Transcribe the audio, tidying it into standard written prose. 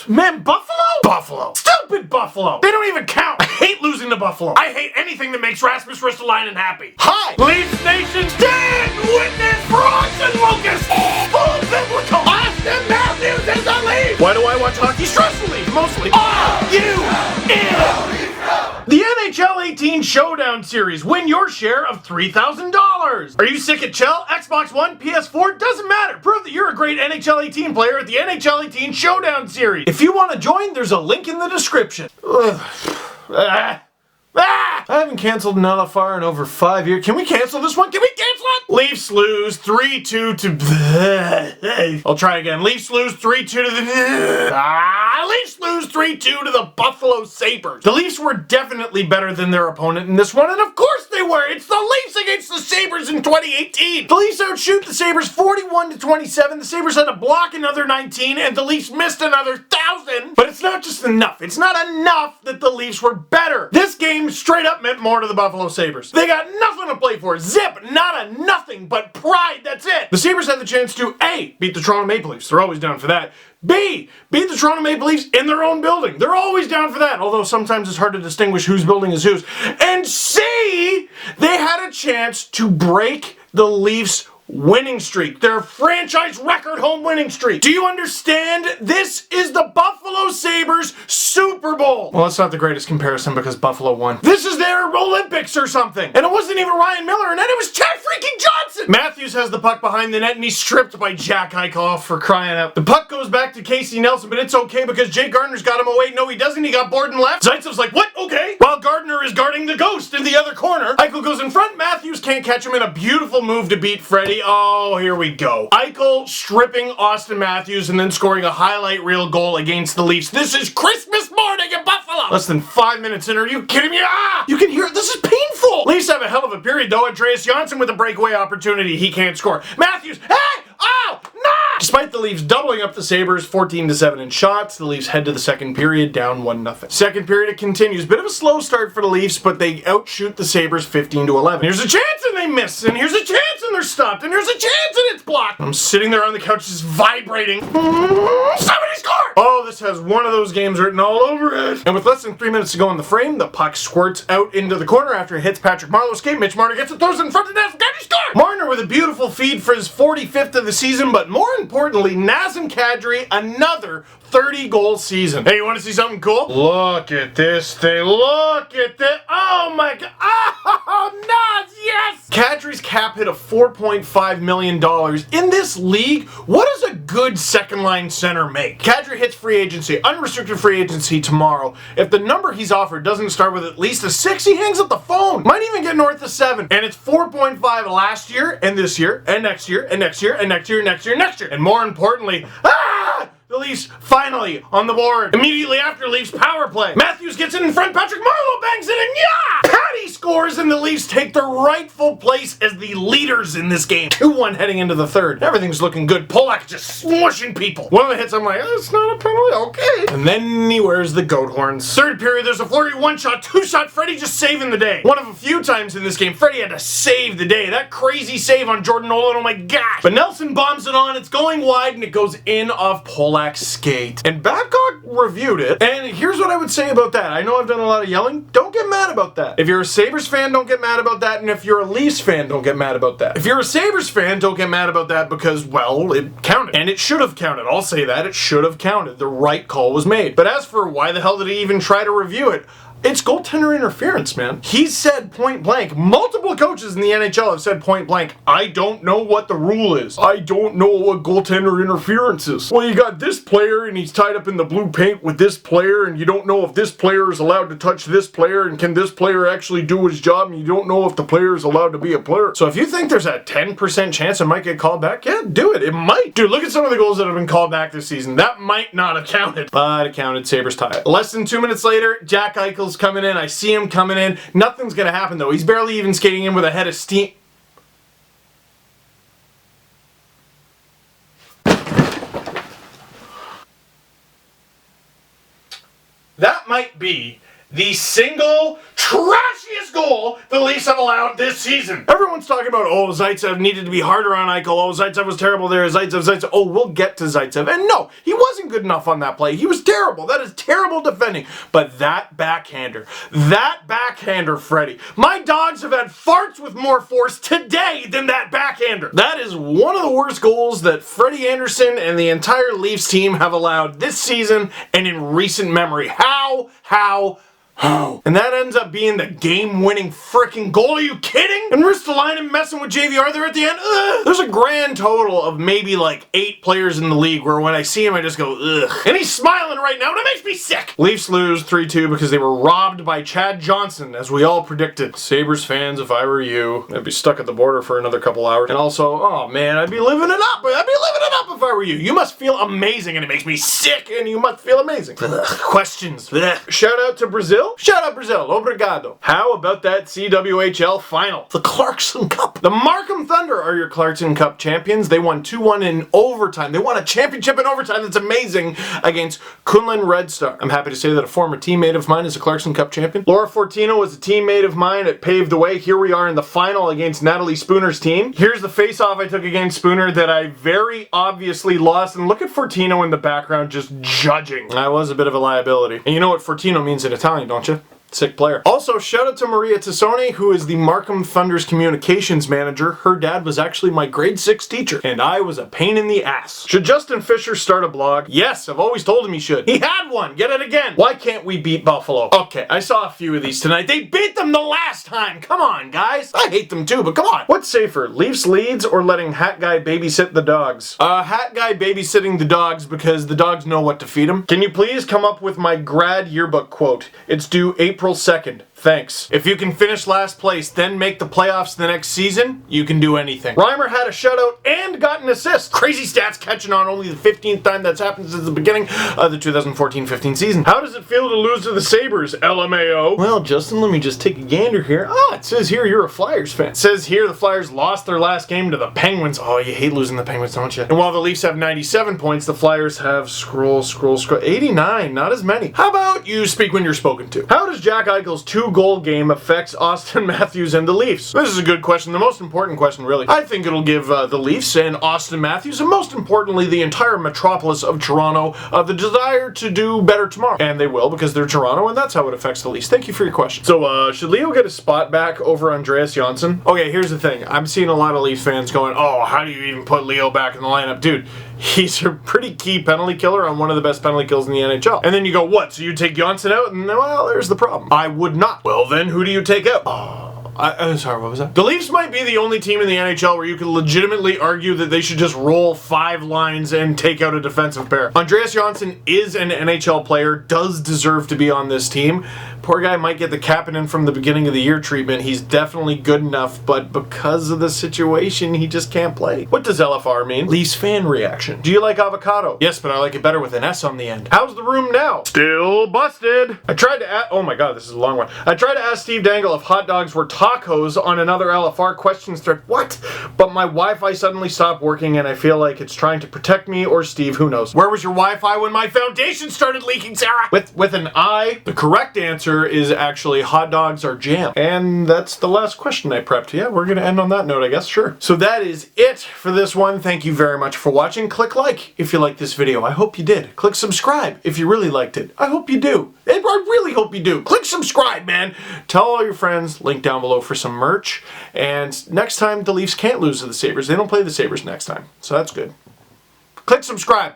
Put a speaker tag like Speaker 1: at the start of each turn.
Speaker 1: Man, Buffalo? Buffalo. Stupid Buffalo. They don't even count. I hate losing to Buffalo. I hate anything that makes Rasmus Ristolainen happy. Hi, Leafs Nation. Stand witness for Austin Lucas. Full biblical. Austin Matthews is the Leaf. Why do I watch hockey? Stressfully, mostly. The NHL 18 Showdown Series. Win your share of $3,000. Are you sick at Chell, Xbox One, PS4? Doesn't matter. Prove that you're a great NHL 18 player at the NHL 18 Showdown Series. If you want to join, there's a link in the description. I haven't canceled an LFR in over 5 years. Can we cancel this one? Can we cancel it? Leafs lose 3-2 to... I'll try again. Leafs lose 3-2 to the... Leafs lose 3-2 to the Buffalo Sabres. The Leafs were definitely better than their opponent in this one, and of course they were. It's the Leafs against the Sabres in 2018. The Leafs outshoot the Sabres 41-27. The Sabres had to block another 19, and the Leafs missed another 1,000. But it's not just enough. It's not enough that the Leafs were better. This game straight up meant more to the Buffalo Sabres. They got nothing to play for. Zip, not a nothing but pride. That's it. The Sabres had the chance to A, beat the Toronto Maple Leafs. They're always down for that. B, beat the Toronto Maple Leafs in their own building. They're always down for that, although sometimes it's hard to distinguish whose building is whose. And C, they had a chance to break the Leafs' winning streak, their franchise record home winning streak. Do you understand? This is the Buffalo Sabres Super Bowl. Well, that's not the greatest comparison because Buffalo won. This is their Olympics or something. And it wasn't even Ryan Miller, and then it was Chad freaking Johnson. Matthews has the puck behind the net, and he's stripped by Jack Eichilles for crying out. The puck goes back to Casey Nelson, but it's okay because Jake Gardner's got him away. No, he doesn't. He got Borden left. Zaitsev's like, what? Okay. While Gardner is guarding the ghost in the other corner. Eichel goes in front. Matthews can't catch him in a beautiful move to beat Freddie. Oh, here we go. Eichel stripping Austin Matthews and then scoring a highlight reel goal against the Leafs. This is Christmas morning in Buffalo. Less than 5 minutes in. Are you kidding me? You can hear it. This is painful. Leafs have a hell of a period, though. Andreas Janssen with a breakaway opportunity. He can't score. Matthews. Hey! Oh! No! Despite the Leafs doubling up the Sabres 14-7 in shots, the Leafs head to the second period down 1-0. Second period it continues. Bit of a slow start for the Leafs, but they outshoot the Sabres 15-11. Here's a chance and they miss, and here's a chance and they're stopped, and here's a chance and it's blocked. I'm sitting there on the couch just vibrating. Somebody score! Oh, this has one of those games written all over it. And with less than 3 minutes to go in the frame, the puck squirts out into the corner after it hits Patrick Marleau's skate. Mitch Marner gets it, throws it in front of the net, and score! Marner with a beautiful feed for his 45th of the season, but more importantly, Nazem Kadri, another 30-goal season. Hey, you want to see something cool? Look at this thing. Look at this. Oh my god. Oh, Naz, yes! Kadri's cap hit of $4.5 million. In this league, what does a good second-line center make? Kadri hits free agency, unrestricted free agency tomorrow. If the number he's offered doesn't start with at least a 6, he hangs up the phone. Might even get north of 7. And it's 4.5 last year, and this year, and next year, and next year, and next year, and next year, and next year. And more importantly, the Leafs finally on the board. Immediately after Leafs power play. Matthews gets it in front. Patrick Marleau bangs it in. Yeah! Patty scores and the Leafs take their rightful place as the leaders in this game. 2-1 heading into the third. Everything's looking good. Polak just smushing people. One of the hits I'm like, it's not a penalty. Okay. And then he wears the goat horns. Third period, there's a flurry. 1-shot, 2-shot. Freddie just saving the day. One of a few times in this game, Freddie had to save the day. That crazy save on Jordan Nolan. Oh my gosh. But Nelson bombs it on. It's going wide and it goes in off Polak's skate. And Babcock reviewed it, and here's what I would say about that. I know I've done a lot of yelling. Don't get mad about that. If you're a Sabres fan, don't get mad about that, and if you're a Leafs fan, don't get mad about that. If you're a Sabres fan, don't get mad about that because, well, it counted. And it should have counted. I'll say that. It should have counted. The right call was made. But as for why the hell did he even try to review it, it's goaltender interference, man. He said point blank. Multiple coaches in the NHL have said point blank, I don't know what the rule is. I don't know what goaltender interference is. Well, you got this player and he's tied up in the blue paint with this player and you don't know if this player is allowed to touch this player and can this player actually do his job and you don't know if the player is allowed to be a player. So if you think there's a 10% chance it might get called back, yeah, do it. It might. Dude, look at some of the goals that have been called back this season. That might not have counted, but it counted. Sabres tie it. Less than 2 minutes later, Jack Eichel's coming in. I see him coming in. Nothing's gonna happen though. He's barely even skating in with a head of steam. That might be the single trashiest goal the Leafs have allowed this season. Everyone's talking about, oh, Zaitsev needed to be harder on Eichel. Oh, Zaitsev was terrible there. Zaitsev. Oh, we'll get to Zaitsev. And no, he wasn't good enough on that play. He was terrible. That is terrible defending. But that backhander, Freddie. My dogs have had farts with more force today than that backhander. That is one of the worst goals that Freddie Anderson and the entire Leafs team have allowed this season and in recent memory. How? And that ends up being the game-winning freaking goal. Are you kidding? And Ristolainen messing with JVR there at the end. Ugh. There's a grand total of maybe like 8 players in the league where when I see him, I just go, ugh. And he's smiling right now, and it makes me sick. Leafs lose 3-2 because they were robbed by Chad Johnson, as we all predicted. Sabres fans, if I were you, I'd be stuck at the border for another couple hours. And also, oh man, I'd be living it up. If I were you. You must feel amazing, and it makes me sick, and you must feel amazing. Ugh. Questions. Ugh. Shout out to Brazil. Shout out Brazil. Obrigado. How about that CWHL final? The Clarkson Cup. The Markham Thunder are your Clarkson Cup champions. They won 2-1 in overtime. They won a championship in overtime. That's amazing against Kunlun Red Star. I'm happy to say that a former teammate of mine is a Clarkson Cup champion. Laura Fortino was a teammate of mine. It paved the way. Here we are in the final against Natalie Spooner's team. Here's the face-off I took against Spooner that I very obviously lost. And look at Fortino in the background just judging. I was a bit of a liability. And you know what Fortino means in Italian, don't you? Sick player. Also, shout out to Maria Tassone, who is the Markham Thunder's communications manager. Her dad was actually my grade 6 teacher, and I was a pain in the ass. Should Justin Fisher start a blog? Yes, I've always told him he should. He had one. Get it again. Why can't we beat Buffalo? Okay, I saw a few of these tonight. They beat them the last time. Come on, guys. I hate them too, but come on. What's safer, Leafs leads or letting Hat Guy babysit the dogs? Hat Guy babysitting the dogs because the dogs know what to feed them. Can you please come up with my grad yearbook quote? It's due April 2nd. Thanks. If you can finish last place, then make the playoffs the next season, you can do anything. Reimer had a shutout and got an assist. Crazy stats, catching on only the 15th time that's happened since the beginning of the 2014-15 season. How does it feel to lose to the Sabres, LMAO? Well, Justin, let me just take a gander here. It says here you're a Flyers fan. It says here the Flyers lost their last game to the Penguins. Oh, you hate losing the Penguins, don't you? And while the Leafs have 97 points, the Flyers have 89, not as many. How about you speak when you're spoken to? How does Jack Eichel's 2-goal game affects Austin Matthews and the Leafs? This is a good question, the most important question really. I think it'll give the Leafs and Austin Matthews, and most importantly the entire metropolis of Toronto, the desire to do better tomorrow. And they will, because they're Toronto, and that's how it affects the Leafs. Thank you for your question. So, should Leo get a spot back over Andreas Johnsson? Okay, here's the thing. I'm seeing a lot of Leafs fans going, oh, how do you even put Leo back in the lineup? Dude, he's a pretty key penalty killer on one of the best penalty kills in the NHL. And then you go, what? So you take Johnsson out? And well, there's the problem. I would not. Well, then who do you take out? I'm sorry, what was that? The Leafs might be the only team in the NHL where you can legitimately argue that they should just roll 5 lines and take out a defensive pair. Andreas Johnsson is an NHL player, does deserve to be on this team. Poor guy might get the Kapanen from the beginning of the year treatment. He's definitely good enough, but because of the situation, he just can't play. What does LFR mean? Leafs fan reaction. Do you like avocado? Yes, but I like it better with an S on the end. How's the room now? Still busted. I tried to ask, oh my god, this is a long one. I tried to ask Steve Dangle if hot dogs were tacos on another LFR questions thread. What? But my Wi-Fi suddenly stopped working and I feel like it's trying to protect me or Steve, who knows. Where was your Wi-Fi when my foundation started leaking, Sarah? With an I. The correct answer is actually hot dogs are jam. And that's the last question I prepped. Yeah, we're gonna end on that note, I guess, sure. So that is it for this one. Thank you very much for watching. Click like if you liked this video. I hope you did. Click subscribe if you really liked it. I hope you do. I really hope you do. Click subscribe, man. Tell all your friends, link down below for some merch. And next time, the Leafs can't lose to the Sabres. They don't play the Sabres next time. So that's good. Click subscribe.